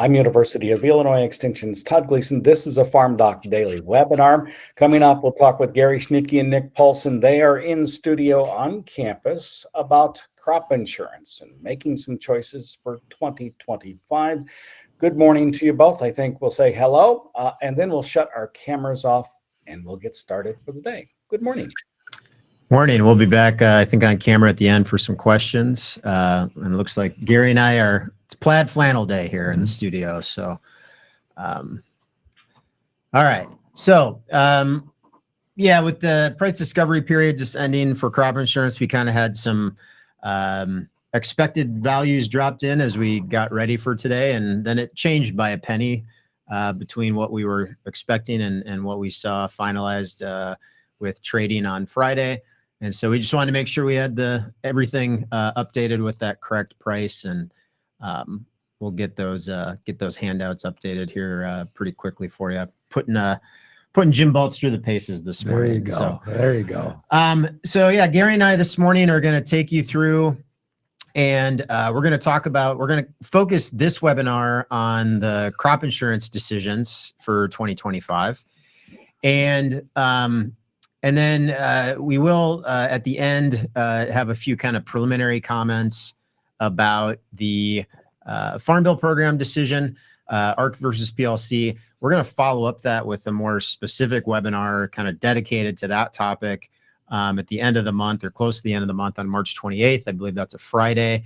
I'm University of Illinois Extension's Todd Gleason. This is a FarmDoc Daily webinar. Coming up, we'll talk with Gary Schnitkey and Nick Paulson. They are in studio on campus about crop insurance and making some choices for 2025. Good morning to you both. I think we'll say hello, and then we'll shut our cameras off and we'll get started for the day. Good morning. Morning. We'll be back, I think, on camera at the end for some questions. And it looks like Gary and I it's plaid flannel day here in the studio. So, all right. So, yeah, with the price discovery period just ending for crop insurance, we kind of had some expected values dropped in as we got ready for today. And then it changed by a penny between what we were expecting and what we saw finalized with trading on Friday. And so we just wanted to make sure we had everything updated with that correct price, and we'll get those handouts updated here pretty quickly for you. Putting Jim Baltz through the paces this morning. There you go. So, there you go. So yeah, Gary and I this morning are going to take you through, and we're going to focus this webinar on the crop insurance decisions for 2025, and then we will, at the end, have a few kind of preliminary comments about the Farm Bill program decision, ARC versus PLC. We're going to follow up that with a more specific webinar kind of dedicated to that topic at the end of the month or close to the end of the month on March 28th. I believe that's a Friday.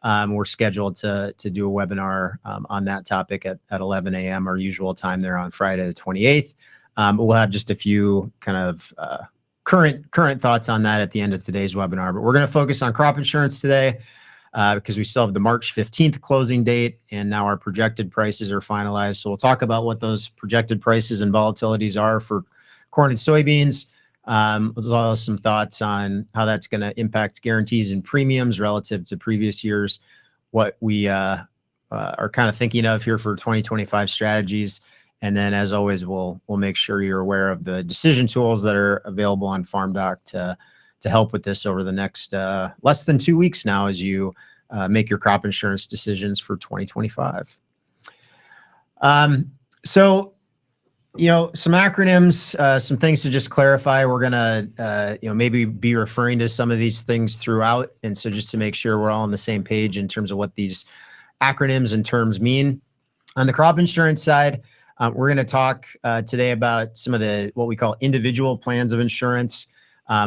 We're scheduled to do a webinar on that topic at 11 a.m. our usual time there on Friday the 28th. We'll have just a few kind of current thoughts on that at the end of today's webinar. But we're going to focus on crop insurance today because we still have the March 15th closing date, and now our projected prices are finalized. So we'll talk about what those projected prices and volatilities are for corn and soybeans, as well as some thoughts on how that's going to impact guarantees and premiums relative to previous years, what we are kind of thinking of here for 2025 strategies. And then, as always, we'll make sure you're aware of the decision tools that are available on FarmDoc to help with this over the next less than 2 weeks now as you make your crop insurance decisions for 2025. So, some acronyms, some things to just clarify. We're gonna, maybe be referring to some of these things throughout, and so just to make sure we're all on the same page in terms of what these acronyms and terms mean. On the crop insurance side, we're going to talk today about some of what we call individual plans of insurance,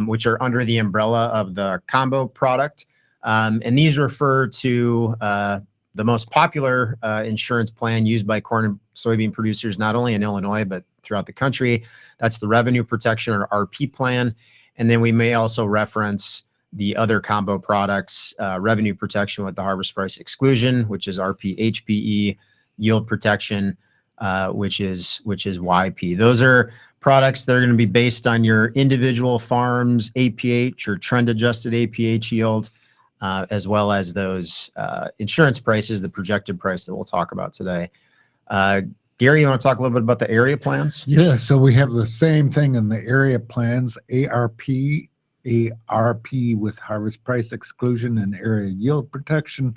which are under the umbrella of the combo product. And these refer to the most popular insurance plan used by corn and soybean producers, not only in Illinois, but throughout the country. That's the revenue protection or RP plan. And then we may also reference the other combo products, revenue protection with the harvest price exclusion, which is RP HPE, yield protection, which is YP. Those are products that are going to be based on your individual farm's APH or trend adjusted APH yield, as well as those insurance prices, the projected price that we'll talk about today. Gary, you want to talk a little bit about the area plans? Yeah, so we have the same thing in the area plans, ARP with harvest price exclusion and area yield protection.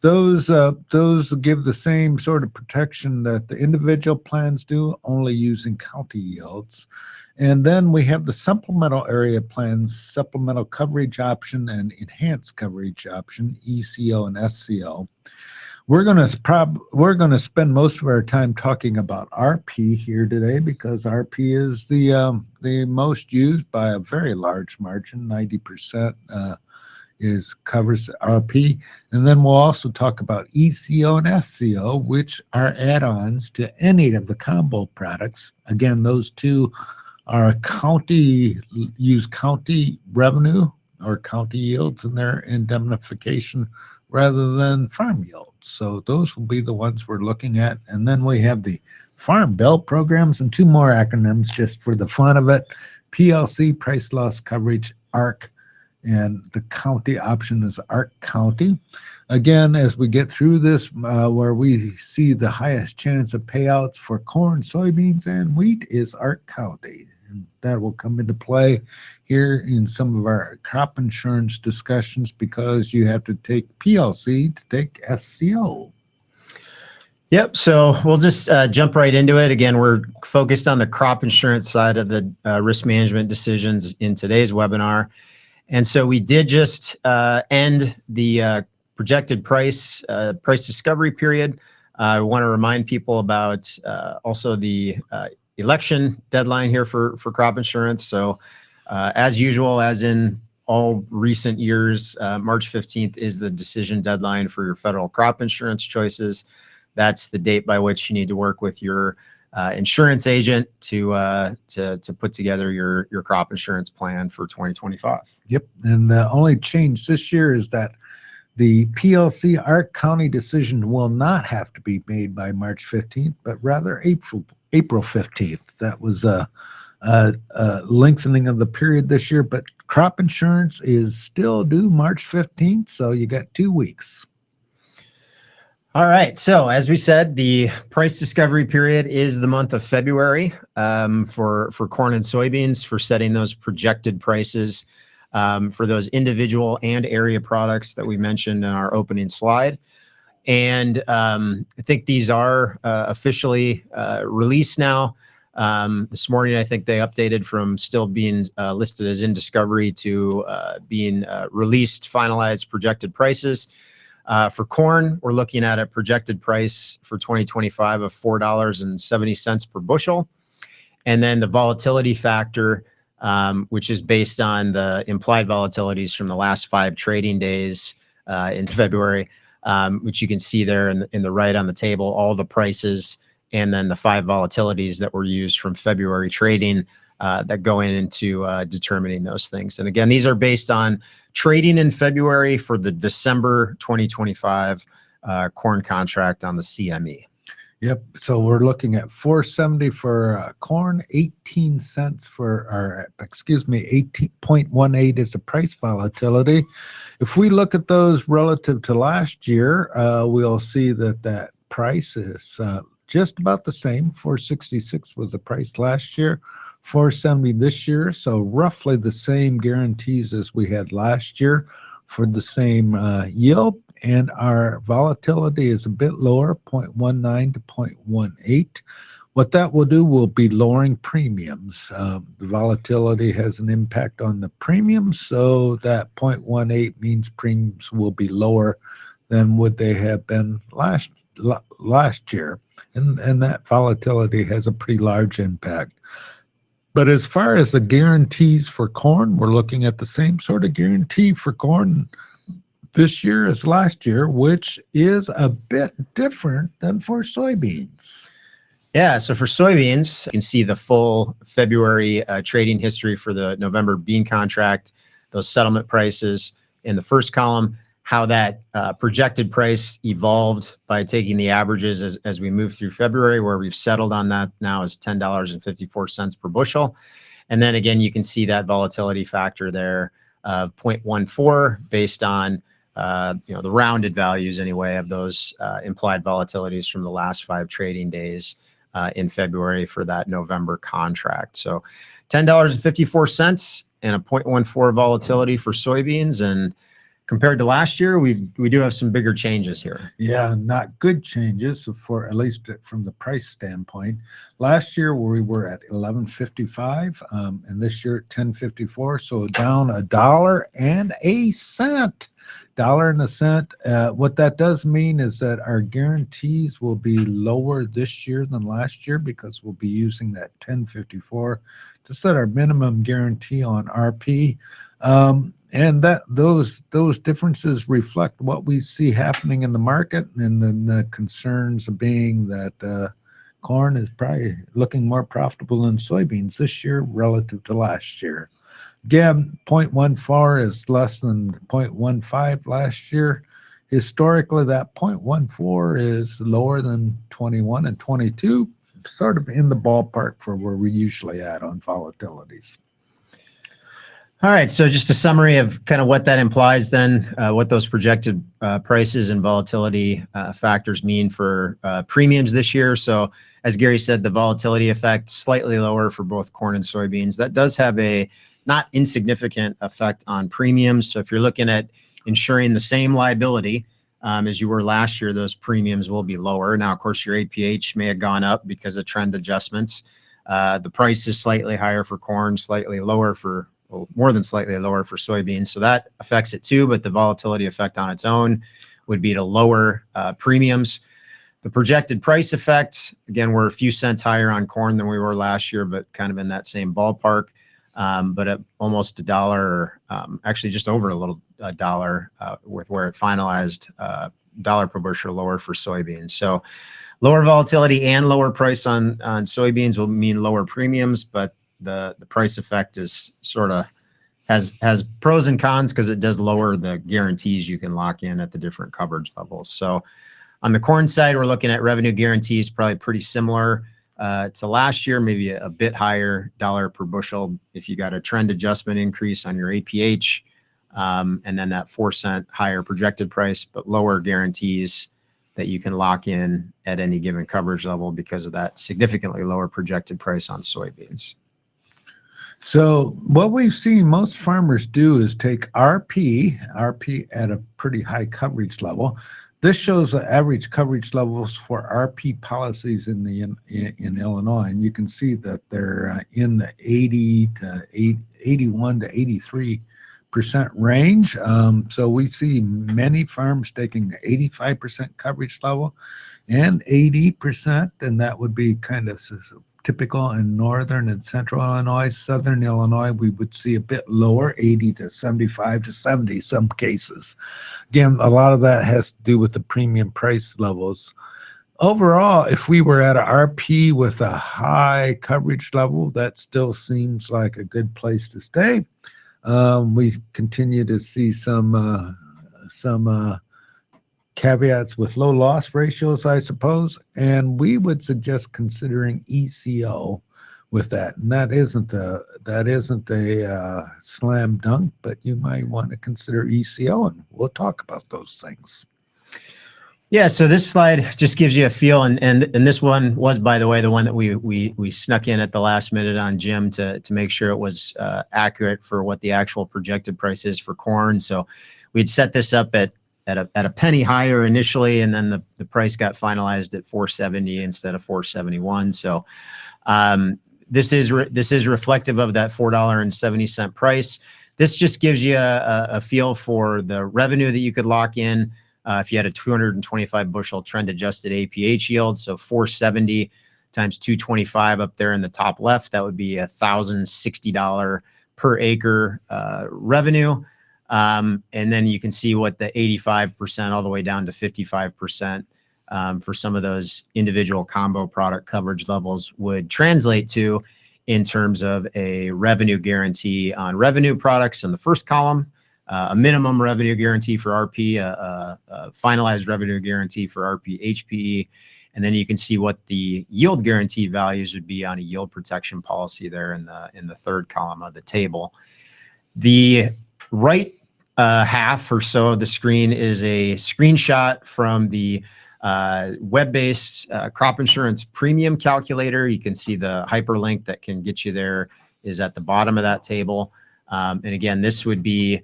Those give the same sort of protection that the individual plans do, only using county yields. And then we have the supplemental area plans, supplemental coverage option and enhanced coverage option, ECO and SCO. We're going to spend most of our time talking about RP here today because RP is the most used by a very large margin, 90%. Covers RP, and then we'll also talk about ECO and SCO, which are add-ons to any of the combo products. Again, those two are use county revenue or county yields in their indemnification rather than farm yields. So those will be the ones we're looking at. And then we have the Farm Bill programs and two more acronyms just for the fun of it. PLC, price loss coverage, ARC, and the county option is ARC County. Again, as we get through this, where we see the highest chance of payouts for corn, soybeans, and wheat is ARC County. And that will come into play here in some of our crop insurance discussions because you have to take PLC to take SCO. Yep. So we'll just jump right into it. Again, we're focused on the crop insurance side of the risk management decisions in today's webinar. And so we did just end the projected price discovery period. I want to remind people about also the election deadline here for crop insurance. So as usual, as in all recent years, March 15th is the decision deadline for your federal crop insurance choices. That's the date by which you need to work with your insurance agent to put together your crop insurance plan for 2025. Yep. And the only change this year is that the PLC Ark County decision will not have to be made by March 15th, but rather April 15th. That was a lengthening of the period this year, but crop insurance is still due March 15th. So you got 2 weeks. All right. So as we said, the price discovery period is the month of February for corn and soybeans, for setting those projected prices for those individual and area products that we mentioned in our opening slide. And I think these are officially released now. This morning, I think they updated from still being listed as in discovery to being released, finalized projected prices. For corn, we're looking at a projected price for 2025 of $4.70 per bushel. And then the volatility factor, which is based on the implied volatilities from the last 5 trading days in February, which you can see there in the right on the table, all the prices, and then the 5 volatilities that were used from February trading that go into determining those things. And again, these are based on trading in February for the December 2025 corn contract on the CME. Yep. So we're looking at 470 for corn, 18 cents for, or excuse me, 18.18 is the price volatility. If we look at those relative to last year, we'll see that price is just about the same. 466 was the price last year, 470 this year. So roughly the same guarantees as we had last year for the same yield. And our volatility is a bit lower, 0.19 to 0.18. What that will do will be lowering premiums. The volatility has an impact on the premiums, so that 0.18 means premiums will be lower than would they have been last year. And that volatility has a pretty large impact. But as far as the guarantees for corn, we're looking at the same sort of guarantee for corn this year as last year, which is a bit different than for soybeans. Yeah, so for soybeans, you can see the full February trading history for the November bean contract, those settlement prices in the first column, how that projected price evolved by taking the averages as we move through February, where we've settled on that now is $10.54 per bushel. And then again, you can see that volatility factor there of 0.14 based on the rounded values anyway of those implied volatilities from the last 5 trading days in February for that November contract. So $10.54 and a 0.14 volatility for soybeans. And compared to last year, we do have some bigger changes here. Yeah, not good changes for at least from the price standpoint. Last year we were at $11.55, and this year at $10.54, so down $1.01. $1.01. What that does mean is that our guarantees will be lower this year than last year because we'll be using that $10.54 to set our minimum guarantee on RP. And that those differences reflect what we see happening in the market, and then the concerns being that corn is probably looking more profitable than soybeans this year relative to last year. Again, 0.14 is less than 0.15 last year. Historically, that 0.14 is lower than 21 and 22, sort of in the ballpark for where we're usually at on volatilities. All right, so just a summary of kind of what that implies then, what those projected prices and volatility factors mean for premiums this year. So as Gary said, the volatility effect slightly lower for both corn and soybeans. That does have a not insignificant effect on premiums. So if you're looking at insuring the same liability as you were last year, those premiums will be lower. Now, of course, your APH may have gone up because of trend adjustments. The price is slightly higher for corn, slightly lower for, well, more than slightly lower for soybeans. So that affects it too, but the volatility effect on its own would be to lower premiums. The projected price effect, again, we're a few cents higher on corn than we were last year, but kind of in that same ballpark. But at almost $1, actually just over a dollar with where it finalized, dollar per bushel lower for soybeans. So lower volatility and lower price on soybeans will mean lower premiums, but the price effect is sort of has pros and cons because it does lower the guarantees you can lock in at the different coverage levels. So on the corn side, we're looking at revenue guarantees probably pretty similar to last year, maybe a bit higher dollar per bushel if you got a trend adjustment increase on your APH, and then that 4-cent higher projected price, but lower guarantees that you can lock in at any given coverage level because of that significantly lower projected price on soybeans. So what we've seen most farmers do is take RP at a pretty high coverage level. This shows the average coverage levels for RP policies in Illinois, and you can see that they're in the 81 to 83% range. So we see many farms taking 85% coverage level and 80%, and that would be kind of typical in northern and central Illinois. Southern Illinois, we would see a bit lower, 80 to 75 to 70 some cases. Again, a lot of that has to do with the premium price levels. Overall, if we were at a RP with a high coverage level, that still seems like a good place to stay. We continue to see some caveats with low loss ratios, I suppose, and we would suggest considering ECO with that. And that isn't a slam dunk, but you might want to consider ECO, and we'll talk about those things. Yeah, so this slide just gives you a feel, and this one was, by the way, the one that we snuck in at the last minute on Jim to make sure it was accurate for what the actual projected price is for corn. So we'd set this up at a penny higher initially, and then the price got finalized at 470 instead of 471. So this is reflective of that $4.70 price. This just gives you a feel for the revenue that you could lock in if you had a 225 bushel trend adjusted APH yield. So 470 times 225 up there in the top left, that would be $1,060 per acre revenue. And then you can see what the 85% all the way down to 55% for some of those individual combo product coverage levels would translate to in terms of a revenue guarantee on revenue products in the first column, a minimum revenue guarantee for RP, a finalized revenue guarantee for RP HPE, and then you can see what the yield guarantee values would be on a yield protection policy there in the third column of the table. The right half or so of the screen is a screenshot from the web-based crop insurance premium calculator. You can see the hyperlink that can get you there is at the bottom of that table. And again, this would be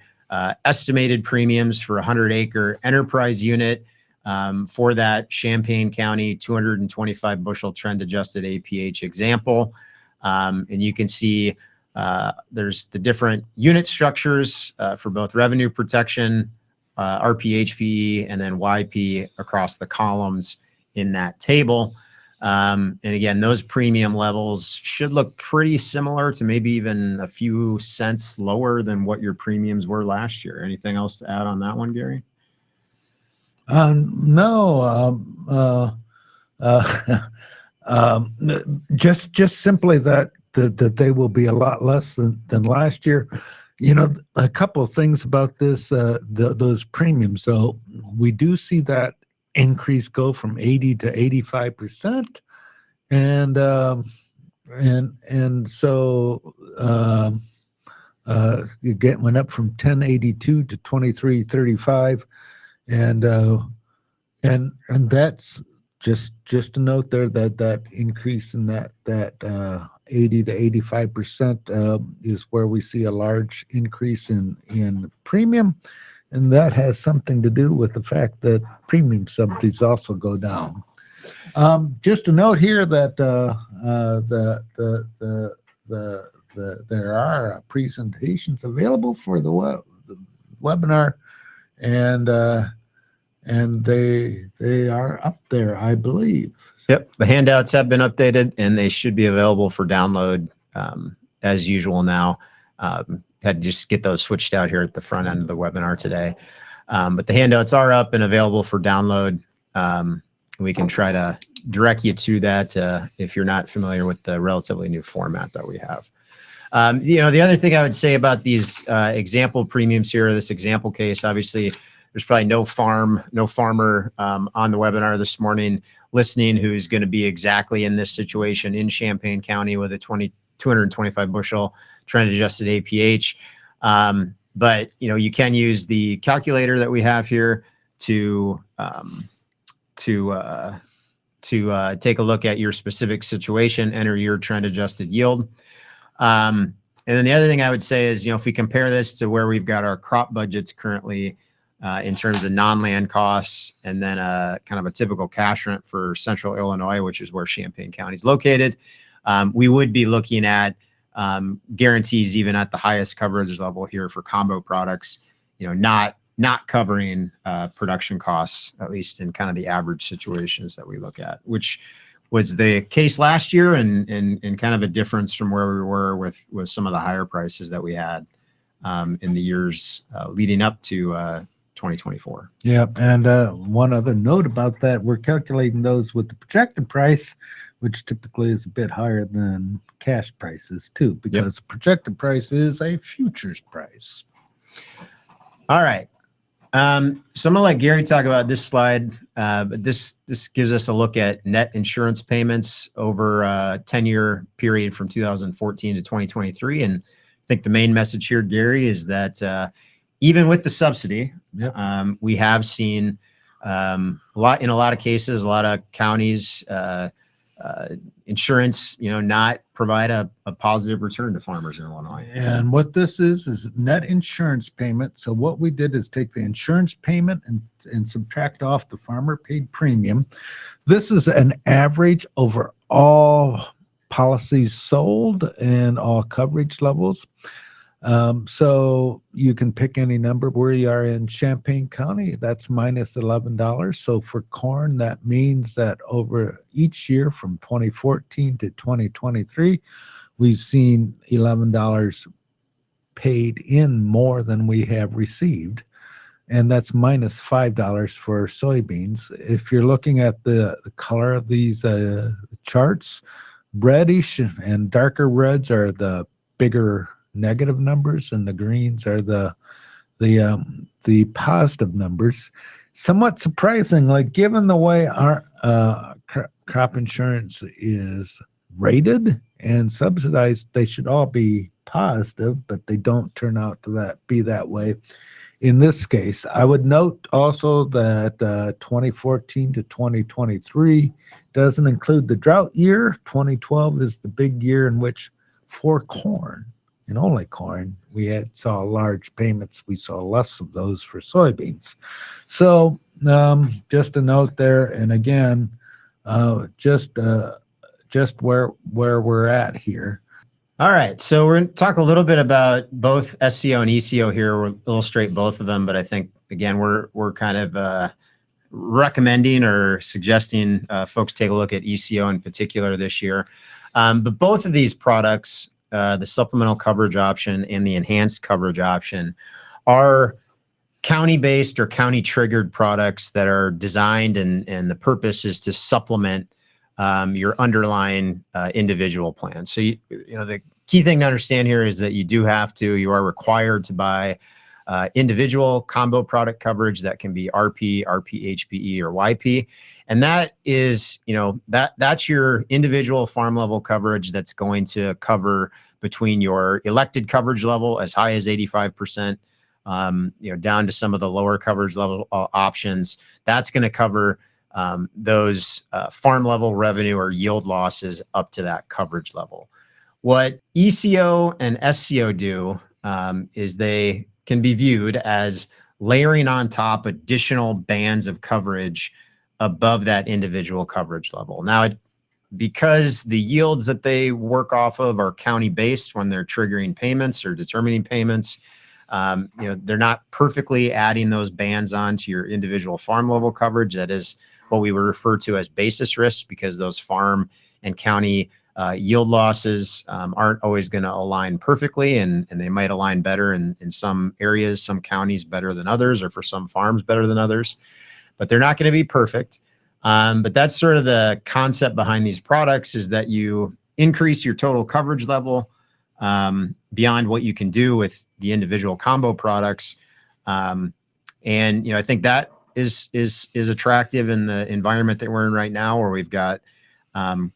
estimated premiums for a 100-acre enterprise unit for that Champaign County 225 bushel trend adjusted APH example. And you can see there's the different unit structures for both revenue protection, RP, HPE, and then YP across the columns in that table. And again, those premium levels should look pretty similar to maybe even a few cents lower than what your premiums were last year. Anything else to add on that one, Gary? No. Just simply that they will be a lot less than last year. You know, a couple of things about this, those premiums. So we do see that increase go from 80 to 85%, and so it went up from 1082 to 2335, and that's just to note there that increase in that 80 to 85% is where we see a large increase in premium. And that has something to do with the fact that premium subsidies also go down. Just a note here that there are presentations available for the webinar, and they are up there, I believe. Yep, the handouts have been updated, and they should be available for download as usual now. Had to just get those switched out here at the front end of the webinar today. But the handouts are up and available for download. We can try to direct you to that if you're not familiar with the relatively new format that we have. The other thing I would say about these example premiums here, this example case, obviously there's probably no farmer on the webinar this morning listening who's going to be exactly in this situation in Champaign County with a 225 bushel trend adjusted APH. But you can use the calculator that we have here to take a look at your specific situation, enter your trend adjusted yield. And then the other thing I would say is, if we compare this to where we've got our crop budgets currently in terms of non-land costs, and then kind of a typical cash rent for Central Illinois, which is where Champaign County is located, we would be looking at guarantees even at the highest coverage level here for combo products, not covering production costs, at least in kind of the average situations that we look at, which was the case last year and kind of a difference from where we were with some of the higher prices that we had in the years leading up to 2024. Yeah, and one other note about that, we're calculating those with the projected price, which typically is a bit higher than cash prices too, because the projected price is a futures price. All right. So I'm gonna let Gary talk about this slide, but this gives us a look at net insurance payments over a 10-year period from 2014 to 2023. And I think the main message here, Gary, is that even with the subsidy, we have seen in a lot of cases, a lot of counties, insurance, not provide a positive return to farmers in Illinois. And what this is net insurance payment. So what we did is take the insurance payment and subtract off the farmer paid premium. This is an average over all policies sold and all coverage levels. So you can pick any number. Where you are in Champaign County, that's minus $11. So for corn, that means that over each year from 2014 to 2023, we've seen $11 paid in more than we have received. And that's minus $5 for soybeans. If you're looking at the color of these charts, reddish and darker reds are the bigger negative numbers, and the greens are the positive numbers. Somewhat surprisingly, given the way our crop insurance is rated and subsidized, they should all be positive, but they don't turn out to be that way. In this case, I would note also that 2014 to 2023 doesn't include the drought year. 2012 is the big year in which for corn, and only corn, we saw large payments. We saw less of those for soybeans. So just a note there, and again, just where we're at here. All right, so we're going to talk a little bit about both SCO and ECO here. We'll illustrate both of them, but I think again we're kind of recommending or suggesting folks take a look at ECO in particular this year. But both of these products, the supplemental coverage option and the enhanced coverage option, are county-based or county-triggered products that are designed, and the purpose is to supplement your underlying individual plan. So the key thing to understand here is that you are required to buy individual combo product coverage that can be RP, HPE, or YP. And that is, that's your individual farm level coverage that's going to cover between your elected coverage level as high as 85%, down to some of the lower coverage level options. That's going to cover those farm level revenue or yield losses up to that coverage level. What ECO and SCO do is they can be viewed as layering on top additional bands of coverage above that individual coverage level. Now, because the yields that they work off of are county based when they're triggering payments or determining payments, they're not perfectly adding those bands on to your individual farm level coverage. That is what we would refer to as basis risk, because those farm and county yield losses aren't always going to align perfectly, and they might align better in some areas, some counties better than others, or for some farms better than others, but they're not going to be perfect. But that's sort of the concept behind these products, is that you increase your total coverage level beyond what you can do with the individual combo products. And, I think that is attractive in the environment that we're in right now, where we've got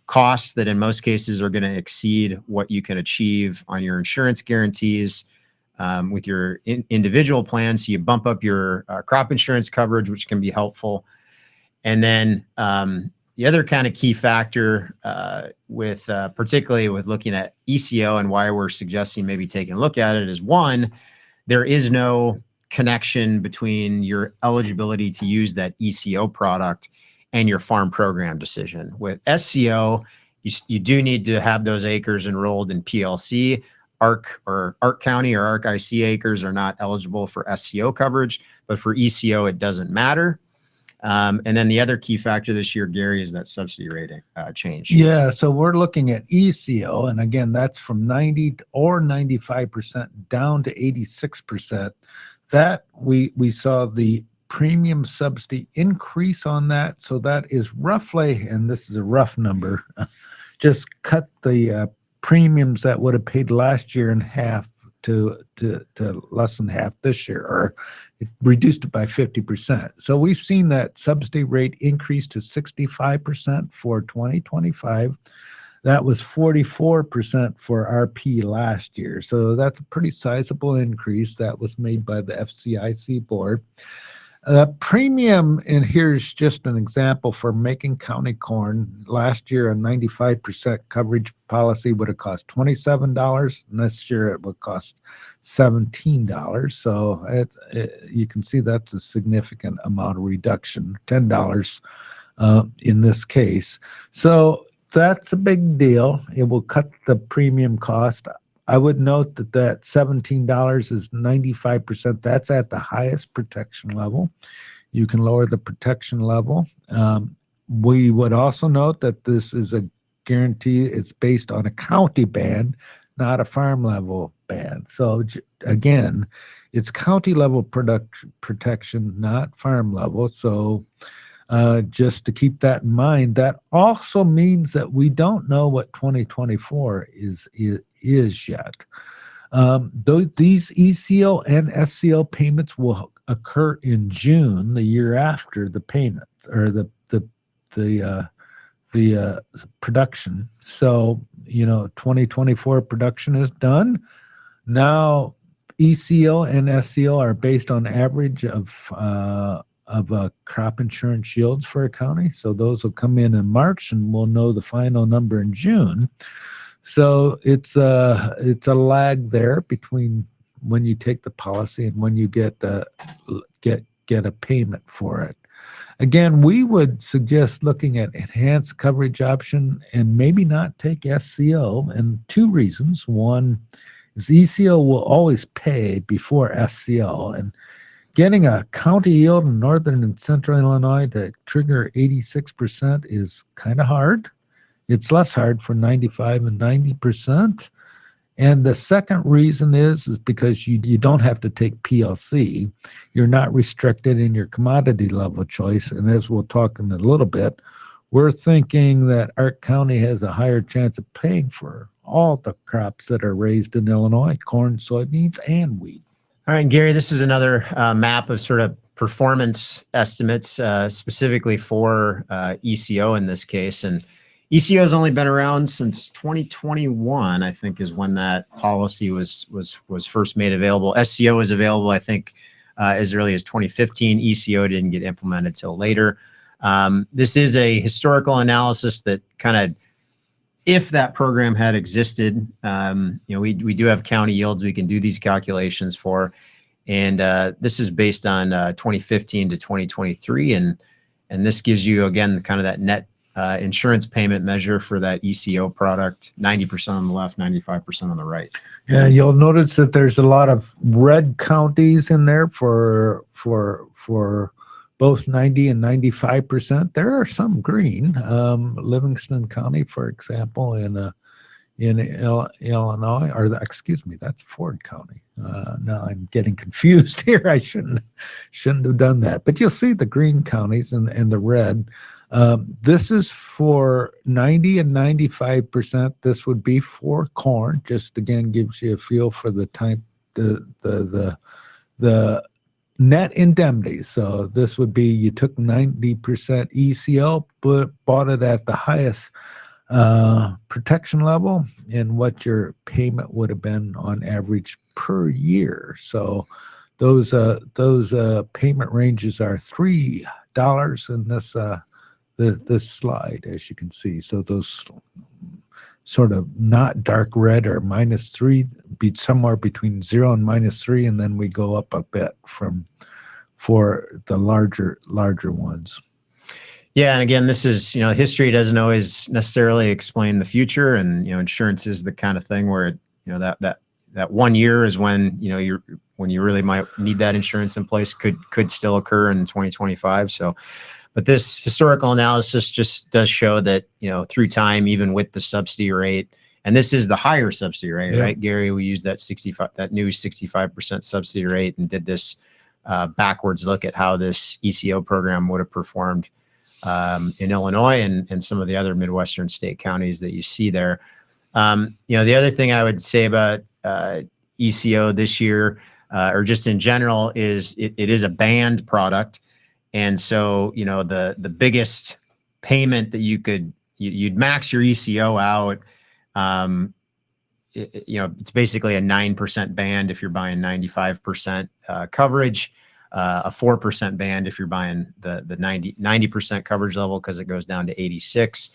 costs that in most cases are going to exceed what you can achieve on your insurance guarantees with your individual plans. So you bump up your crop insurance coverage, which can be helpful. And then the other kind of key factor with particularly with looking at ECO and why we're suggesting maybe taking a look at it is, one, there is no connection between your eligibility to use that ECO product and your farm program decision. With SCO, you do need to have those acres enrolled in PLC. ARC County or ARC IC acres are not eligible for SCO coverage, but for ECO, it doesn't matter. And then the other key factor this year, Gary, is that subsidy rating change. Yeah, so we're looking at ECO, and again, that's from 90 or 95% down to 86%. That we saw the premium subsidy increase on that. So that is roughly, and this is a rough number, just cut the premiums that would have paid last year in half to less than half this year, or it reduced it by 50%. So we've seen that subsidy rate increase to 65% for 2025. That was 44% for RP last year. So that's a pretty sizable increase that was made by the FCIC board. Premium, and here's just an example for Macon County corn. Last year, a 95% coverage policy would have cost $27. And this year, it would cost $17. So you can see that's a significant amount of reduction, $10 in this case. So that's a big deal. It will cut the premium cost. I would note that $17 is 95%. That's at the highest protection level. You can lower the protection level. We would also note that this is a guarantee. It's based on a county band, not a farm level band. So again, it's county level protection, not farm level. So just to keep that in mind, that also means that we don't know what 2024 is yet. These ECO and SCO payments will occur in June, the year after the payment or the production. So 2024 production is done. Now ECO and SCO are based on average of crop insurance yields for a county. So those will come in March, and we'll know the final number in June. So it's a lag there between when you take the policy and when you get a payment for it. Again, we would suggest looking at enhanced coverage option and maybe not take SCO, and two reasons. One is ECO will always pay before SCO, and getting a county yield in northern and central Illinois to trigger 86% is kind of hard. It's less hard for 95 and 90%. And the second reason is because you don't have to take PLC. You're not restricted in your commodity level choice. And as we'll talk in a little bit, we're thinking that Arc County has a higher chance of paying for all the crops that are raised in Illinois: corn, soybeans, and wheat. All right, Gary, this is another map of sort of performance estimates specifically for ECO in this case. And ECO has only been around since 2021, I think, is when that policy was first made available. SCO was available, I think, as early as 2015. ECO didn't get implemented till later. This is a historical analysis that kind of, if that program had existed, we do have county yields we can do these calculations for. And this is based on 2015 to 2023. And this gives you, again, kind of that net insurance payment measure for that ECO product, 90% on the left, 95% on the right. Yeah, you'll notice that there's a lot of red counties in there for both 90 and 95%. There are some green. Livingston County, for example, in Illinois, or excuse me, that's Ford County. Now I'm getting confused here. I shouldn't have done that. But you'll see the green counties and the red. This is for 90 and 95%. This would be for corn. Just again gives you a feel for the type, the net indemnities. So this would be, you took 90% ECO, but bought it at the highest protection level, and what your payment would have been on average per year. So those payment ranges are $3 in this slide, as you can see. So those sort of not dark red or -3, be somewhere between 0 and -3, and then we go up a bit for the larger ones. Yeah, and again, this is, history doesn't always necessarily explain the future, and insurance is the kind of thing where that 1 year is when when you really might need that insurance in place, could still occur in 2025. So, but this historical analysis just does show that through time, even with the subsidy rate, and this is the higher subsidy rate, right, Gary? We used that new 65% subsidy rate, and did this backwards look at how this ECO program would have performed in Illinois and some of the other Midwestern state counties that you see there. The other thing I would say about ECO this year, or just in general, is it is a banned product. And so, the biggest payment that you'd max your ECO out, it's basically a 9% band if you're buying 95% coverage, a 4% band if you're buying the 90% coverage level, because it goes down to 86.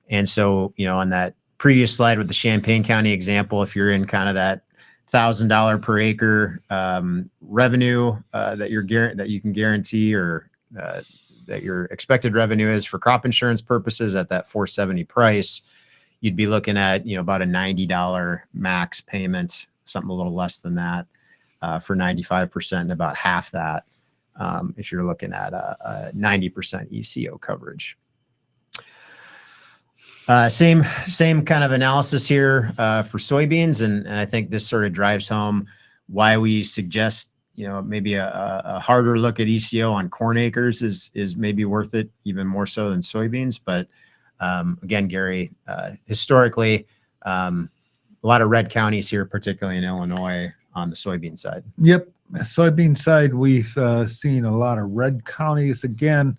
And so, on that previous slide with the Champaign County example, if you're in kind of that $1,000 per acre revenue that you can guarantee, or that your expected revenue is for crop insurance purposes at that $470 price, you'd be looking at about a $90 max payment, something a little less than that, for 95%, and about half that if you're looking at a 90% ECO coverage. Same kind of analysis here for soybeans, and I think this sort of drives home why we suggest maybe a harder look at ECO on corn acres is maybe worth it, even more so than soybeans. But again, Gary, historically, a lot of red counties here, particularly in Illinois, on the soybean side. Yep, soybean side, we've seen a lot of red counties. Again,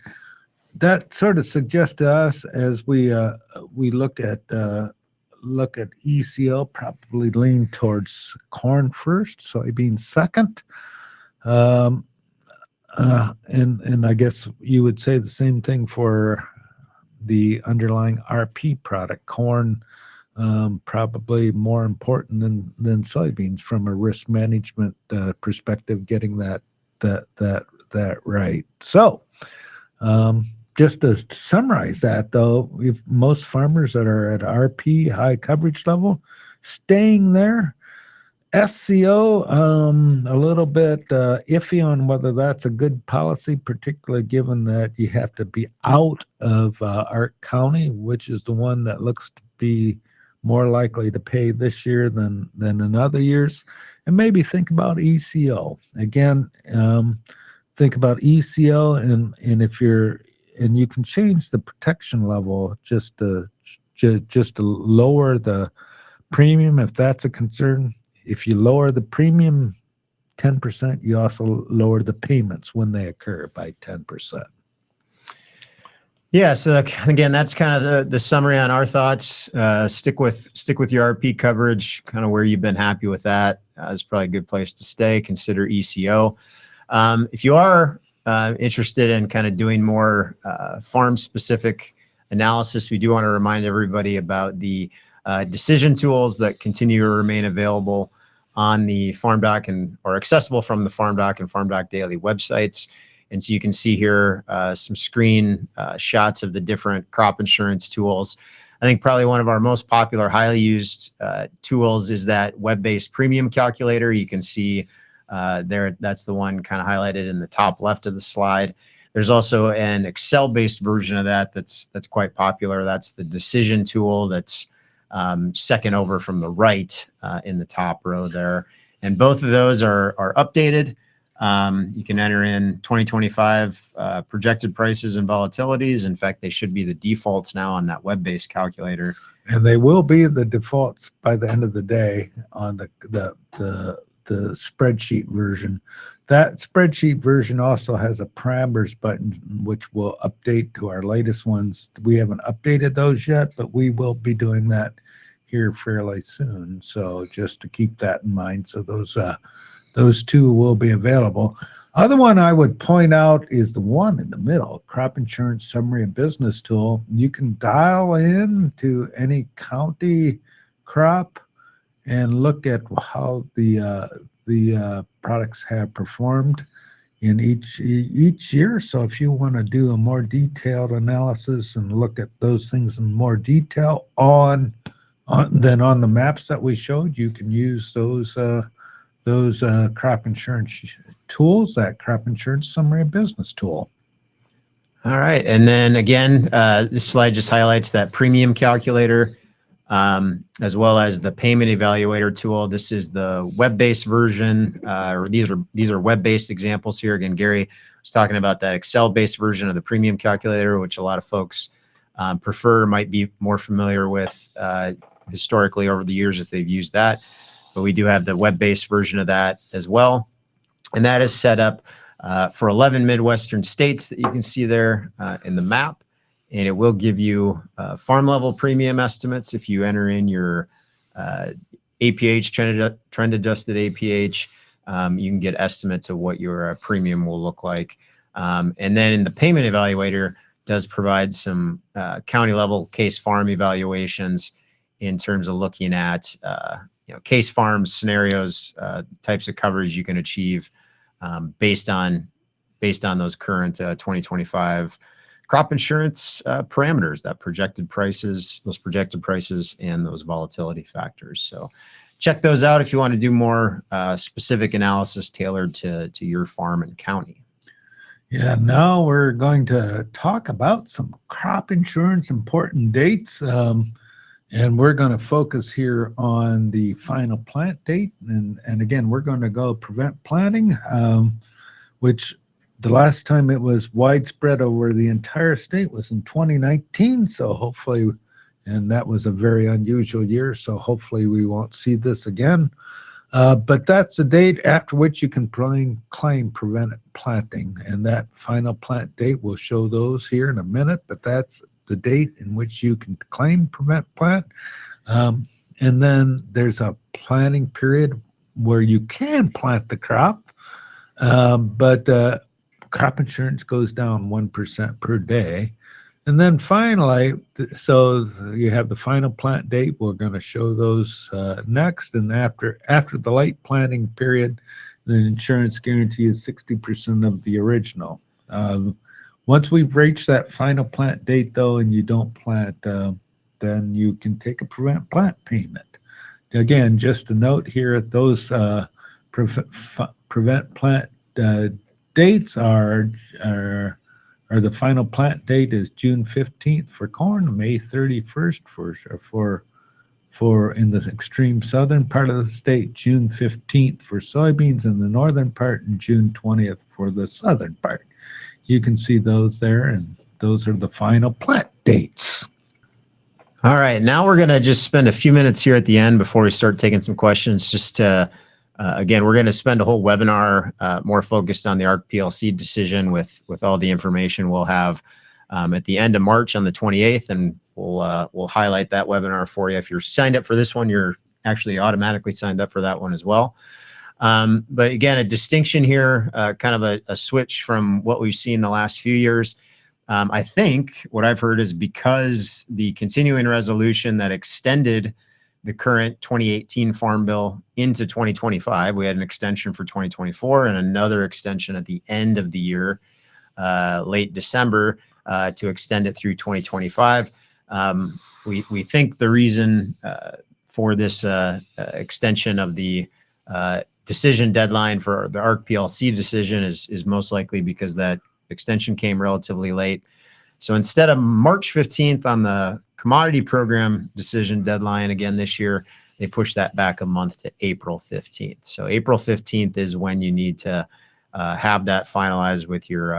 that sort of suggests to us, as we look at ECO, probably lean towards corn first, soybean second. And I guess you would say the same thing for the underlying RP product. Corn probably more important than soybeans from a risk management perspective, getting that right. So just to summarize that, though, if most farmers that are at RP high coverage level, staying there. SCO, a little bit iffy on whether that's a good policy, particularly given that you have to be out of Ark County, which is the one that looks to be more likely to pay this year than in other years. And maybe think about ECO. Again, think about ECO, and if you can change the protection level just to lower the premium if that's a concern. If you lower the premium 10%, you also lower the payments when they occur by 10%. Yeah. So again, that's kind of the summary on our thoughts. Stick with your RP coverage, kind of where you've been happy with that. It's probably a good place to stay. Consider ECO. If you are interested in kind of doing more farm-specific analysis, we do want to remind everybody about the decision tools that continue to remain available on the FarmDoc and or accessible from the FarmDoc and FarmDoc Daily websites. And so you can see here some screen shots of the different crop insurance tools. I think probably one of our most popular, highly used tools is that web-based premium calculator. You can see there, that's the one kind of highlighted in the top left of the slide. There's also an Excel-based version of that that's quite popular. That's the decision tool that's second over from the right in the top row there. And both of those are updated. You can enter in 2025 projected prices and volatilities. In fact, they should be the defaults now on that web-based calculator. And they will be the defaults by the end of the day on the spreadsheet version. That spreadsheet version also has a parameters button, which will update to our latest ones. We haven't updated those yet, but we will be doing that here fairly soon. So just to keep that in mind. So those two will be available. Other one I would point out is the one in the middle, Crop Insurance Summary and Business Tool. You can dial in to any county crop and look at how the products have performed in each year. So if you want to do a more detailed analysis and look at those things in more detail than on the maps that we showed, you can use those crop insurance tools, that Crop Insurance Summary and Business Tool. All right. And then again, this slide just highlights that premium calculator, as well as the payment evaluator tool. This is the web-based version, or these are web-based examples here. Again, Gary was talking about that Excel-based version of the premium calculator, which a lot of folks prefer, might be more familiar with historically over the years if they've used that. But we do have the web-based version of that as well. And that is set up for 11 Midwestern states that you can see there in the map. And it will give you farm level premium estimates. If you enter in your APH, trend adjusted APH, you can get estimates of what your premium will look like. And then in the payment evaluator does provide some county level case farm evaluations in terms of looking at case farms, scenarios, types of coverage you can achieve based on those current 2025 crop insurance parameters, those projected prices and those volatility factors. So check those out if you want to do more specific analysis tailored to your farm and county. Yeah, now we're going to talk about some crop insurance important dates. And we're going to focus here on the final plant date. And again, we're going to go prevent planting, which the last time it was widespread over the entire state was in 2019. So hopefully, and that was a very unusual year. So hopefully we won't see this again. But that's the date after which you can claim prevented planting. And that final plant date, we'll show those here in a minute, but that's the date in which you can claim prevent plant. And then there's a planting period where you can plant the crop, but crop insurance goes down 1% per day. And then finally, so you have the final plant date. We're going to show those next. And after the late planting period, the insurance guarantee is 60% of the original. Once we've reached that final plant date, though, and you don't plant, then you can take a prevent plant payment. Again, just a note here, those prevent plant dates are the final plant date is June 15th for corn, May 31st for in the extreme southern part of the state, June 15th for soybeans in the northern part, and June 20th for the southern part. You can see those there, and those are the final plant dates. All right, now we're going to just spend a few minutes here at the end before we start taking some questions. Just to, again, we're going to spend a whole webinar more focused on the ARC PLC decision with all the information we'll have at the end of March on the 28th, and we'll highlight that webinar for you. If you're signed up for this one, you're actually automatically signed up for that one as well. But again, a distinction here, kind of a switch from what we've seen the last few years. I think what I've heard is because the continuing resolution that extended the current 2018 Farm Bill into 2025. We had an extension for 2024 and another extension at the end of the year, late December, to extend it through 2025. We think the reason for this extension of the decision deadline for the ARC PLC decision is most likely because that extension came relatively late. So instead of March 15th on the commodity program decision deadline again this year, they pushed that back a month to April 15th. So April 15th is when you need to have that finalized with your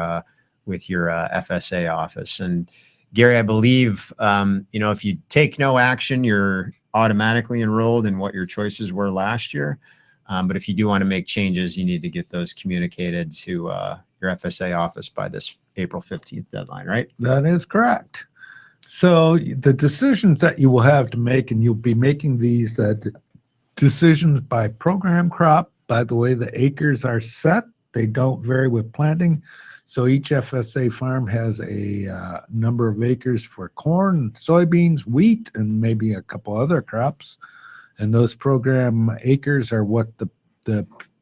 FSA office. And Gary, I believe, if you take no action, you're automatically enrolled in what your choices were last year. But if you do want to make changes, you need to get those communicated to your FSA office by this April 15th deadline, right? That is correct. So the decisions that you will have to make, and you'll be making these decisions by program crop. By the way, the acres are set. They don't vary with planting. So each FSA farm has a number of acres for corn, soybeans, wheat, and maybe a couple other crops. And those program acres are what the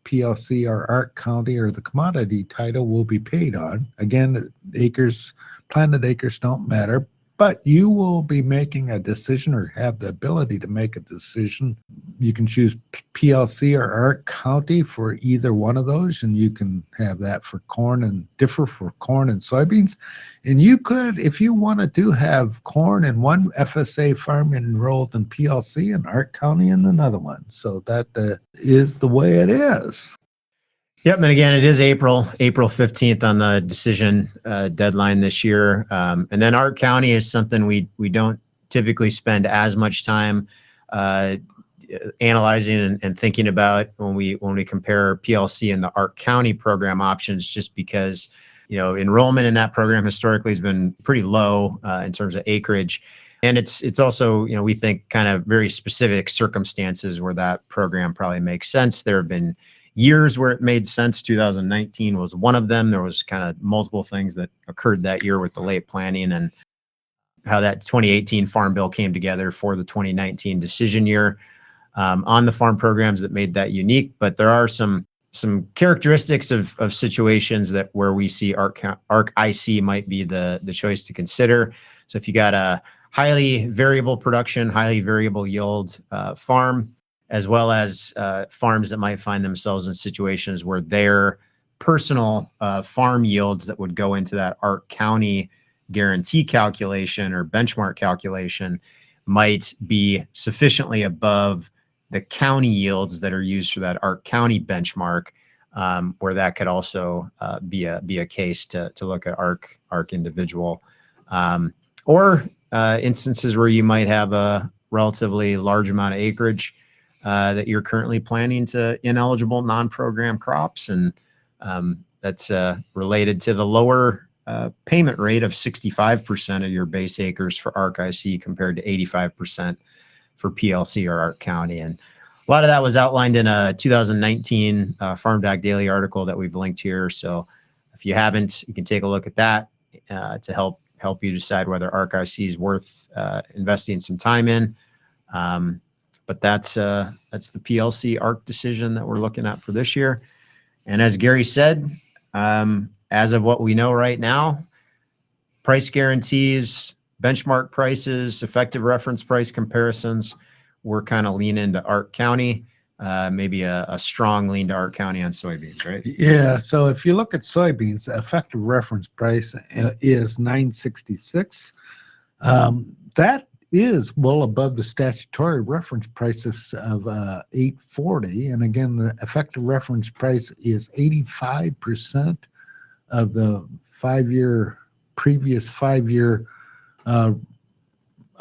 PLC or ARC county or the commodity title will be paid on. Again, acres, planted acres don't matter, but you will be making a decision or have the ability to make a decision. You can choose PLC or ARC county for either one of those, and you can have that for corn and differ for corn and soybeans. And you could, if you wanted to, have corn in one FSA farm enrolled in PLC and ARC county in another one. So that is the way it is. Yep. And again, it is April 15th on the decision deadline this year. And then ARC County is something we don't typically spend as much time analyzing and thinking about when we compare PLC and the ARC County program options, just because, enrollment in that program historically has been pretty low in terms of acreage. And it's also, we think kind of very specific circumstances where that program probably makes sense. There have been years where it made sense. 2019 was one of them. There was kind of multiple things that occurred that year with the late planning and how that 2018 Farm Bill came together for the 2019 decision year on the farm programs that made that unique. But there are some characteristics of situations that where we see ARC IC might be the choice to consider. So if you got a highly variable production, highly variable yield farm, as well as farms that might find themselves in situations where their personal farm yields that would go into that ARC County guarantee calculation or benchmark calculation might be sufficiently above the county yields that are used for that ARC County benchmark, where that could also be a case to look at ARC individual, or instances where you might have a relatively large amount of acreage that you're currently planning to ineligible non-program crops. And that's related to the lower payment rate of 65% of your base acres for ARC IC compared to 85% for PLC or ARC County. And a lot of that was outlined in a 2019 FarmDoc Daily article that we've linked here. So if you haven't, you can take a look at that to help you decide whether ARC IC is worth investing some time in. But that's the PLC ARC decision that we're looking at for this year. And as Gary said, as of what we know right now, price guarantees, benchmark prices, effective reference price comparisons, we're kind of lean into ARC County, maybe a strong lean to ARC County on soybeans, right? Yeah. So if you look at soybeans, the effective reference price is $9.66. That is well above the statutory reference prices of $8.40. And again, the effective reference price is 85% of the previous five-year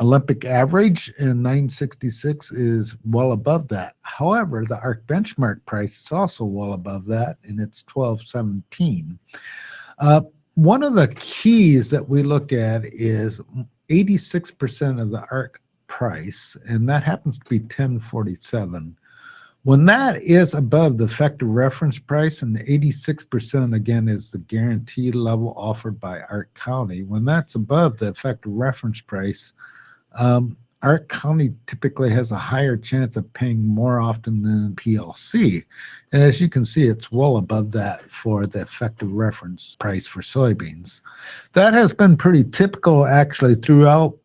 Olympic average, and $9.66 is well above that. However, the ARC benchmark price is also well above that, and it's $12.17. One of the keys that we look at is 86% of the ARC price, and that happens to be $10.47. When that is above the effective reference price, and the 86% again is the guaranteed level offered by ARC County, when that's above the effective reference price, Ark County typically has a higher chance of paying more often than PLC. And as you can see, it's well above that for the effective reference price for soybeans. That has been pretty typical actually throughout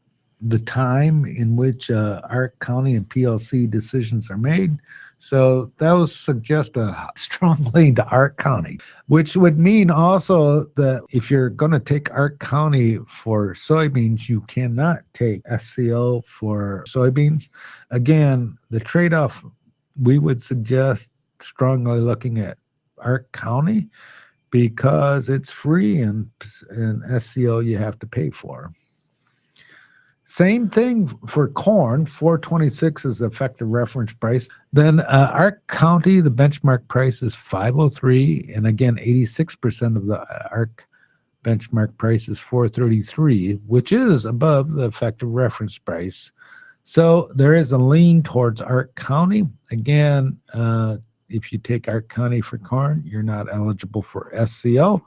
the time in which Ark County and PLC decisions are made. So those suggest a strong lean to Ark County, which would mean also that if you're going to take Ark County for soybeans, you cannot take SCO for soybeans. Again, the trade-off, we would suggest strongly looking at Ark County because it's free and SCO you have to pay for. Same thing for corn. 426 is the effective reference price. Then Ark County, the benchmark price is 503. And again, 86% of the Ark benchmark price is 433, which is above the effective reference price. So there is a lean towards Ark County. Again, if you take Ark County for corn, you're not eligible for SCO.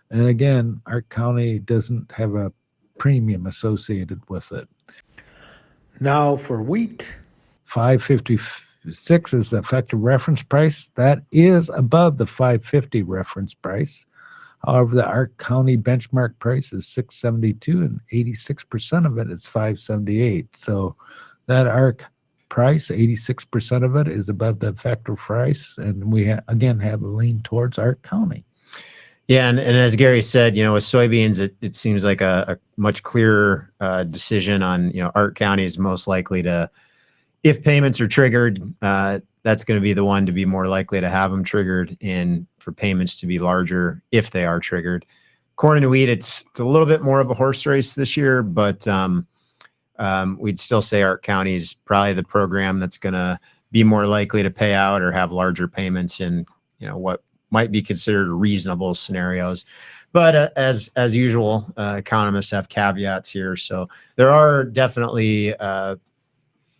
And again, Ark County doesn't have a premium associated with it. Now for wheat, 556 is the effective reference price. That is above the 550 reference price. However, the Ark County benchmark price is 672 and 86% of it is 578. So that Ark price, 86% of it is above the effective price. And we again have a lean towards Ark County. Yeah, and as Gary said, with soybeans, it seems like a much clearer decision on, Ark County is most likely to, if payments are triggered, that's going to be the one to be more likely to have them triggered and for payments to be larger if they are triggered. Corn and wheat, it's a little bit more of a horse race this year, but we'd still say Ark County is probably the program that's going to be more likely to pay out or have larger payments in, what might be considered reasonable scenarios. But as usual, economists have caveats here. So there are definitely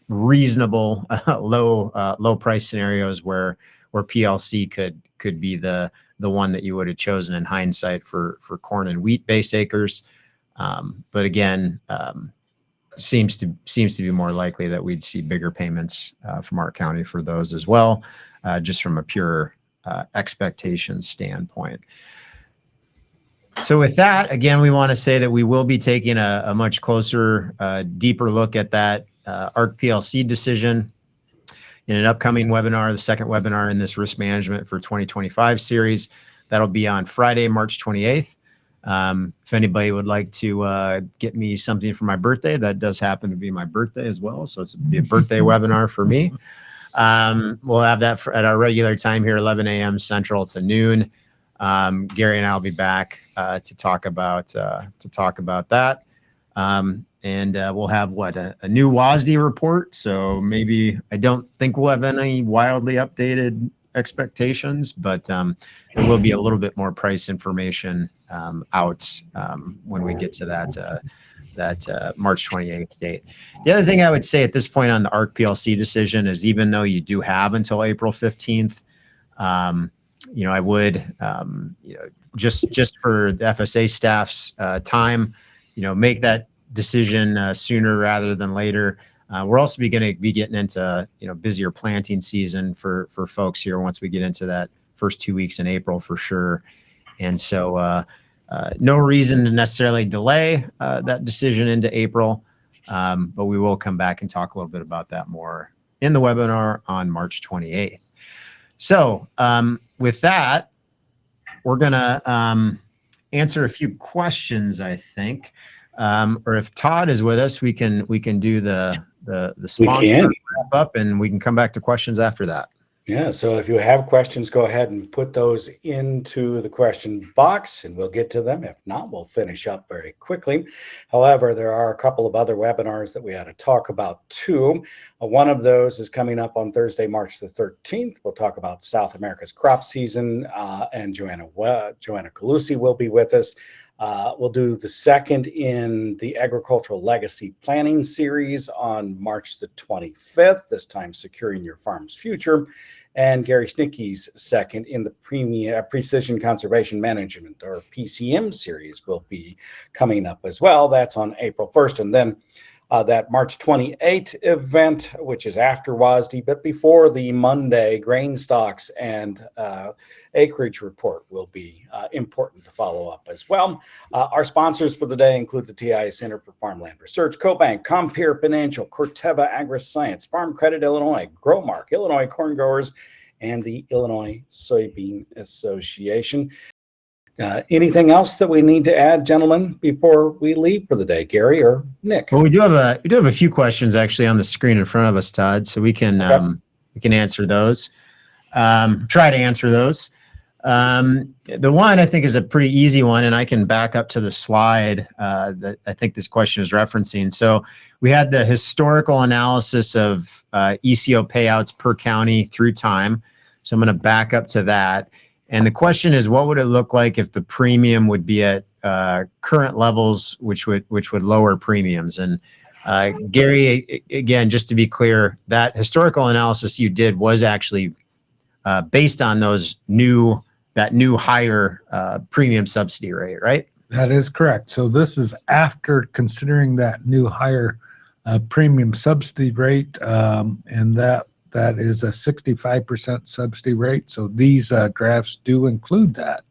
reasonable low price scenarios where PLC could be the one that you would have chosen in hindsight for corn and wheat base acres. But again, seems to be more likely that we'd see bigger payments from Ark County for those as well, just from a pure expectation standpoint. So with that, again, we want to say that we will be taking a much closer, deeper look at that Ark PLC decision in an upcoming webinar, the second webinar in this risk management for 2025 series. That'll be on Friday, March 28th. If anybody would like to get me something for my birthday, that does happen to be my birthday as well. So it's be a birthday webinar for me. We'll have that at our regular time here, 11 a.m. Central to noon. Gary and I'll be back to talk about that. And we'll have a new WASD report. So maybe I don't think we'll have any wildly updated expectations, but there will be a little bit more price information out when we get to that March 28th date. The other thing I would say at this point on the Ark PLC decision is even though you do have until April 15th, I would, just for the FSA staff's time, make that decision sooner rather than later. We're also going to be getting into, busier planting season for folks here once we get into that first 2 weeks in April for sure. And so no reason to necessarily delay that decision into April, but we will come back and talk a little bit about that more in the webinar on March 28th. So with that, we're going to answer a few questions, I think. Or if Todd is with us, we can do the sponsor wrap up, and we can come back to questions after that. Yeah, so if you have questions, go ahead and put those into the question box and we'll get to them. If not, we'll finish up very quickly. However, there are a couple of other webinars that we had to talk about too. One of those is coming up on Thursday, March the 13th. We'll talk about South America's crop season, and Joanna Calusi will be with us. We'll do the second in the Agricultural Legacy Planning Series on March the 25th, this time Securing Your Farm's Future. And Gary Schnitkey's second in the Precision Conservation Management, or PCM series, will be coming up as well. That's on April 1st. And then that March 28 event, which is after WASDE, but before the Monday grain stocks and acreage report will be important to follow up as well. Our sponsors for the day include the TI Center for Farmland Research, CoBank, Compeer Financial, Corteva Agriscience, Farm Credit Illinois, Growmark, Illinois Corn Growers, and the Illinois Soybean Association. Anything else that we need to add, gentlemen, before we leave for the day, Gary or Nick? Well, we do have a few questions actually on the screen in front of us, Todd, so we can answer those. Try to answer those. The one I think is a pretty easy one, and I can back up to the slide that I think this question is referencing. So we had the historical analysis of ECO payouts per county through time. So I'm going to back up to that. And the question is, what would it look like if the premium would be at current levels, which would lower premiums? And Gary, again, just to be clear, that historical analysis you did was actually based on that new higher premium subsidy rate, right? That is correct. So this is after considering that new higher premium subsidy rate, and that is a 65% subsidy rate. So these graphs do include that.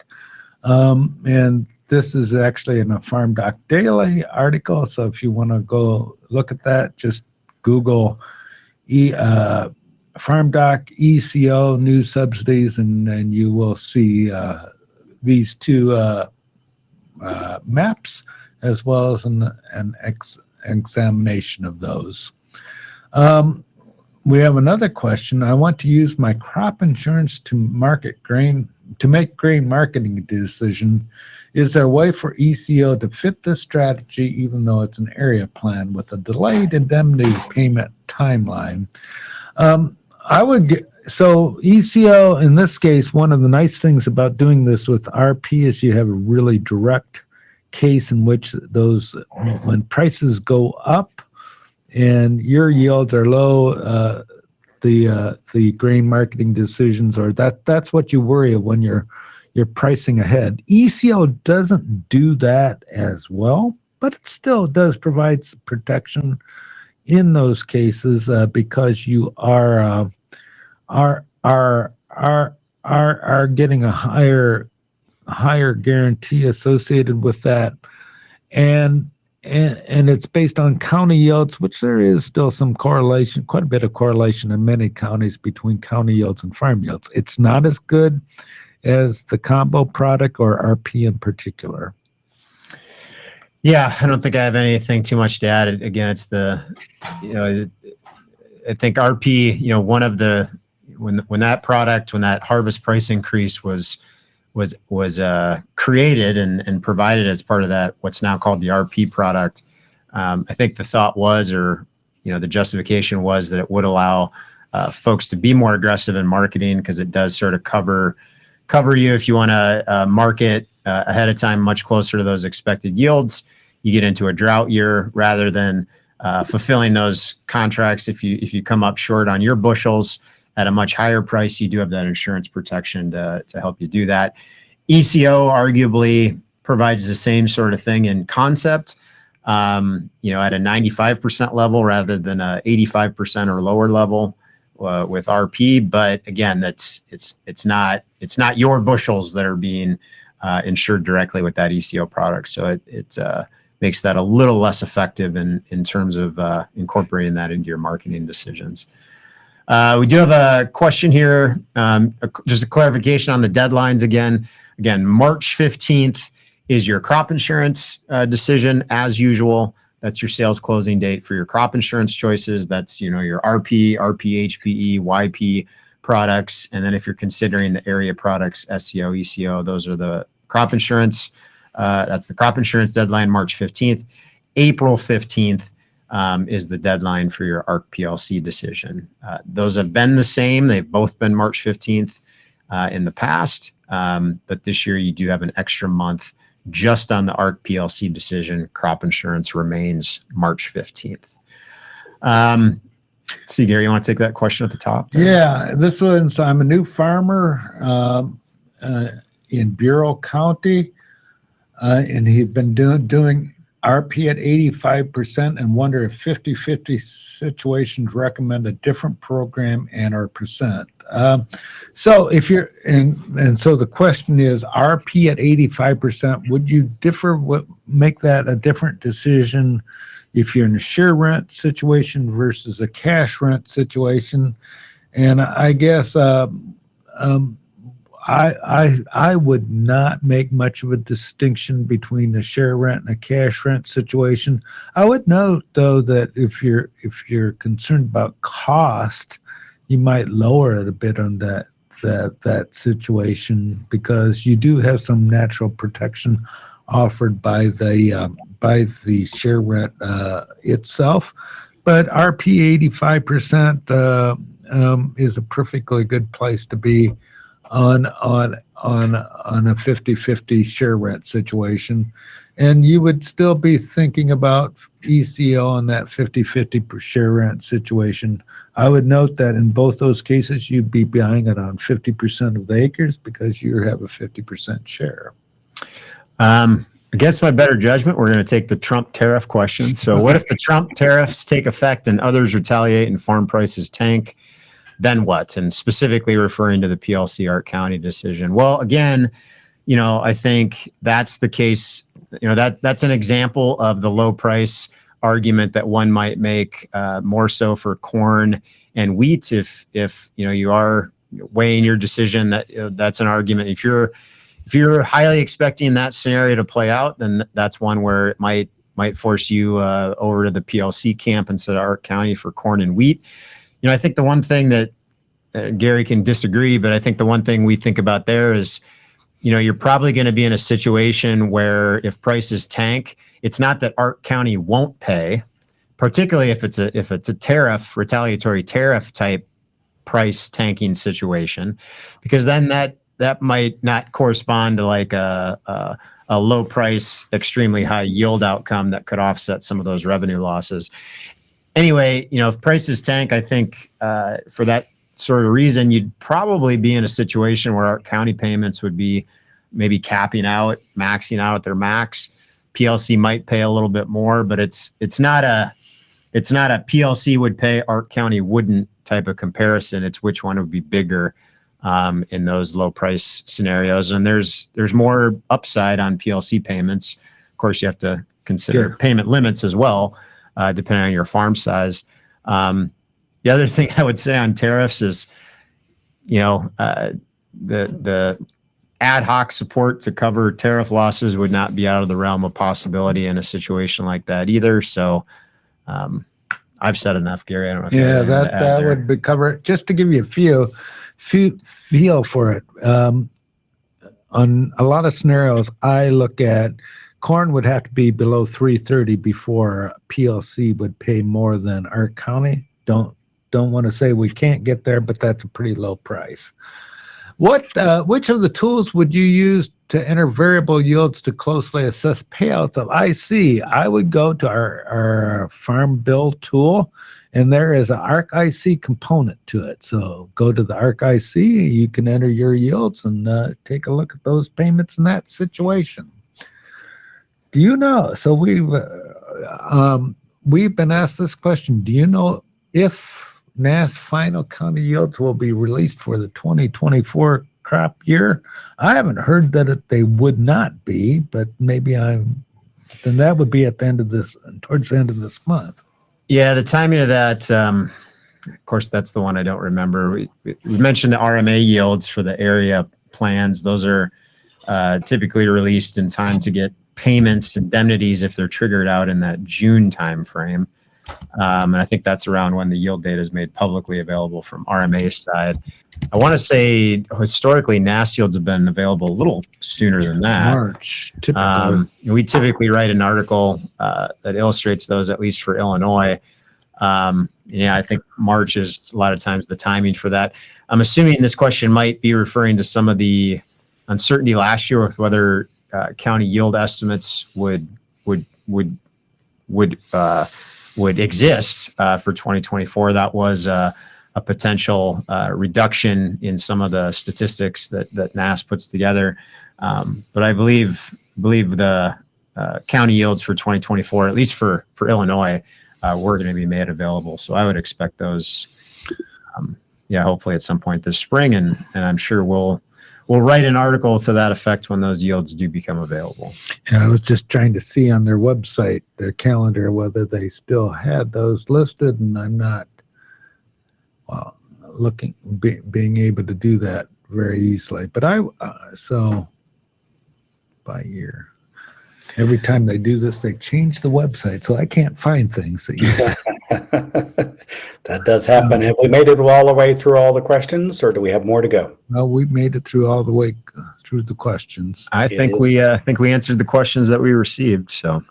And this is actually in a FarmDoc Daily article. So if you want to go look at that, just Google FarmDoc ECO new subsidies, and then you will see these two maps as well as an examination of those. We have another question. I want to use my crop insurance to make grain marketing decisions. Is there a way for ECO to fit this strategy, even though it's an area plan with a delayed indemnity payment timeline? So ECO, in this case, one of the nice things about doing this with RP is you have a really direct case in which when prices go up and your yields are low, the grain marketing decisions, or that's what you worry of when you're pricing ahead. ECO doesn't do that as well, but it still does provide protection in those cases because you are getting a higher guarantee associated with that, and it's based on county yields, which there is still some correlation, quite a bit of correlation in many counties between county yields and farm yields. It's not as good as the combo product or RP in particular. Yeah, I don't think I have anything too much to add. Again, it's I think RP, one of the, when that harvest price increase was created and provided as part of that, what's now called the RP product, I think the thought was, or the justification was, that it would allow folks to be more aggressive in marketing, because it does sort of cover you if you want to market ahead of time, much closer to those expected yields. You get into a drought year, rather than fulfilling those contracts. If you come up short on your bushels at a much higher price, you do have that insurance protection to help you do that. ECO arguably provides the same sort of thing in concept, at a 95% level rather than a 85% or lower level with RP. But again, it's not your bushels that are being insured directly with that ECO product. So it makes that a little less effective in terms of incorporating that into your marketing decisions. We do have a question here, just a clarification on the deadlines again. Again, March 15th is your crop insurance decision as usual. That's your sales closing date for your crop insurance choices. That's, your RP, HPE, YP products. And then if you're considering the area products, SCO, ECO, those are the crop insurance. That's the crop insurance deadline, March 15th. April 15th is the deadline for your ARC PLC decision. Those have been the same. They've both been March 15th in the past, but this year you do have an extra month just on the ARC PLC decision. Crop insurance remains March 15th. See, Gary, you want to take that question at the top? Yeah, this one's, I'm a new farmer in Bureau County, and he'd been doing RP at 85% and wonder if 50-50 situations recommend a different program and our percent. So if you're, and so the question is, RP at 85%, would you make that a different decision if you're in a share rent situation versus a cash rent situation? And I guess I would not make much of a distinction between a share rent and a cash rent situation. I would note though that if you're concerned about cost, you might lower it a bit on that situation, because you do have some natural protection offered by the share rent itself. But RP 85% is a perfectly good place to be on a 50-50 share rent situation. And you would still be thinking about ECO on that 50-50 per share rent situation. I would note that in both those cases, you'd be buying it on 50% of the acres because you have a 50% share. Against my better judgment, we're going to take the Trump tariff question. So what if the Trump tariffs take effect and others retaliate and farm prices tank? Then what? And specifically referring to the PLC Ark County decision. Well, again, I think that's the case. That's an example of the low price argument that one might make, more so for corn and wheat. If you are weighing your decision, that's an argument. If you're highly expecting that scenario to play out, then that's one where it might force you over to the PLC camp instead of Ark County for corn and wheat. I think the one thing that Gary can disagree, but I think the one thing we think about there is, you're probably going to be in a situation where if prices tank, it's not that Ark County won't pay, particularly if it's a tariff, retaliatory tariff type price tanking situation, because then that might not correspond to like a low price, extremely high yield outcome that could offset some of those revenue losses. Anyway, if prices tank, I think for that sort of reason, you'd probably be in a situation where Ark County payments would be maybe capping out, maxing out at their max. PLC might pay a little bit more, but it's not a PLC would pay, Ark County wouldn't type of comparison. It's which one would be bigger in those low price scenarios. And there's more upside on PLC payments. Of course, you have to consider payment limits as well, depending on your farm size. The other thing I would say on tariffs is, the ad hoc support to cover tariff losses would not be out of the realm of possibility in a situation like that either. So I've said enough, Gary. I don't know if that would be covered. Just to give you a feel for it, on a lot of scenarios, I look at corn would have to be below 330 before PLC would pay more than Ark County. Don't want to say we can't get there, but that's a pretty low price. Which of the tools would you use to enter variable yields to closely assess payouts of IC? I would go to our farm bill tool, and there is an Ark IC component to it. So go to the Ark IC, you can enter your yields and take a look at those payments in that situation. Do you know? So we've been asked this question. Do you know if NASS final county yields will be released for the 2024 crop year? I haven't heard that they would not be, but maybe then that would be at the end of towards the end of this month. Yeah, the timing of that, of course, that's the one I don't remember. We mentioned the RMA yields for the area plans. Those are typically released in time to get payments, indemnities, if they're triggered out in that June timeframe. And I think that's around when the yield data is made publicly available from RMA's side. I want to say historically, NASS yields have been available a little sooner than that. March, typically. We typically write an article that illustrates those, at least for Illinois. I think March is a lot of times the timing for that. I'm assuming this question might be referring to some of the uncertainty last year with whether county yield estimates would exist for 2024. That was a potential reduction in some of the statistics that NASS puts together. But I believe the county yields for 2024, at least for Illinois, were going to be made available. So I would expect those, hopefully at some point this spring, and I'm sure we'll write an article to that effect when those yields do become available. Yeah, I was just trying to see on their website, their calendar, whether they still had those listed, and I'm not, being able to do that very easily. But so by year. Every time they do this, they change the website, so I can't find things that you said. That does happen. Have we made it all the way through all the questions, or do we have more to go? No, we made it through all the way through the questions. I think we answered the questions that we received. So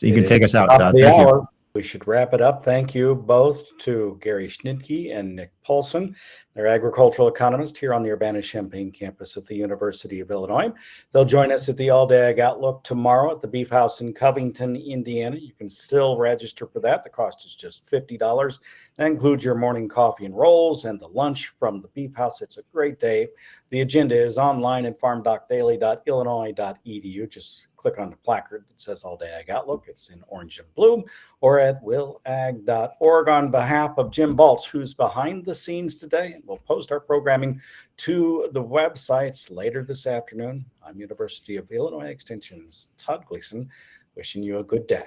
you can take us out, Top of Todd. the Thank hour. you. We should wrap it up. Thank you both to Gary Schnitkey and Nick Paulson. They're agricultural economists here on the Urbana-Champaign campus at the University of Illinois. They'll join us at the All Day Ag Outlook tomorrow at the Beef House in Covington, Indiana. You can still register for that. The cost is just $50. That includes your morning coffee and rolls and the lunch from the Beef House. It's a great day. The agenda is online at farmdocdaily.illinois.edu. Just click on the placard that says All Day Ag Outlook. It's in orange and blue, or at willag.org. On behalf of Jim Baltz, who's behind the scenes today, and we'll post our programming to the websites later this afternoon. I'm University of Illinois Extension's Todd Gleason, wishing you a good day.